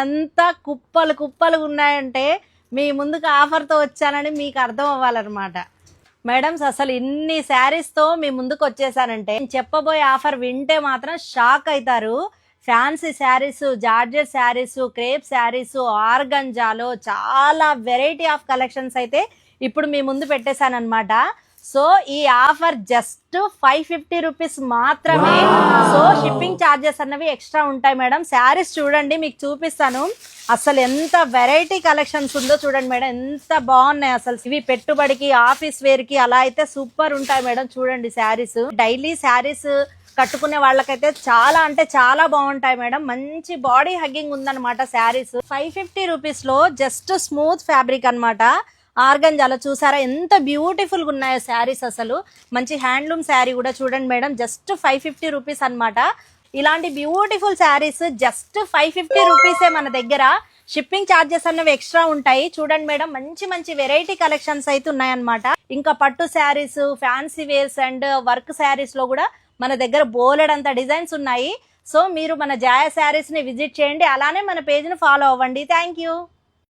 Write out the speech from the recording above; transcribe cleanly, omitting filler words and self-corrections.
అంతా కుప్పలు కుప్పలు ఉన్నాయంటే మీ ముందుకు ఆఫర్తో వచ్చానని మీకు అర్థం అవ్వాలన్నమాట. మేడమ్స్ అసలు ఇన్ని శారీస్తో మీ ముందుకు వచ్చేసానంటే నేను చెప్పబోయే ఆఫర్ వింటే మాత్రం షాక్ అవుతారు. Fancy saris, georgette saris, crepe saris, ఆర్గంజాలో చాలా వెరైటీ ఆఫ్ కలెక్షన్స్ అయితే ఇప్పుడు మీ ముందు పెట్టేశానమాట. సో ఈ ఆఫర్ జస్ట్ 550 రూపీస్ మాత్రమే. సో షిప్పింగ్ ఛార్జెస్ అన్నవి ఎక్స్ట్రా ఉంటాయి మేడం. శారీస్ చూడండి, మీకు చూపిస్తాను అసలు ఎంత వెరైటీ కలెక్షన్స్ ఉందో చూడండి మేడం, ఎంత బాగున్నాయి అసలు. ఇవి పెట్టుబడికి, ఆఫీస్ వేర్ కి అలా అయితే సూపర్ ఉంటాయి మేడం. చూడండి శారీస్, డైలీ శారీస్ కట్టుకునే వాళ్ళకైతే చాలా అంటే చాలా బాగుంటాయి మేడం. మంచి బాడీ హగ్గింగ్ ఉందన్నమాట శారీస్. 550 రూపీస్ లో జస్ట్ స్మూత్ ఫ్యాబ్రిక్ అన్నమాట. ఆర్గంజాలో చూసారా ఎంత బ్యూటిఫుల్ గా ఉన్నాయో శారీస్. అసలు మంచి హ్యాండ్లూమ్ శారీ కూడా చూడండి మేడం, జస్ట్ 550 రూపీస్ అనమాట. ఇలాంటి బ్యూటిఫుల్ శారీస్ జస్ట్ 550 రూపీసే మన దగ్గర. షిప్పింగ్ ఛార్జెస్ అన్నవి ఎక్స్ట్రా ఉంటాయి. చూడండి మేడం, మంచి మంచి వెరైటీ కలెక్షన్స్ అయితే ఉన్నాయన్నమాట. ఇంకా పట్టు saris, fancy wears and work saris లో కూడా మన దగ్గర బోలెడంత డిజైన్స్ ఉన్నాయి. సో మీరు మన జాయా శారీస్ ని విజిట్ చేయండి, అలానే మన పేజ్ ని ఫాలో అవ్వండి. Thank you.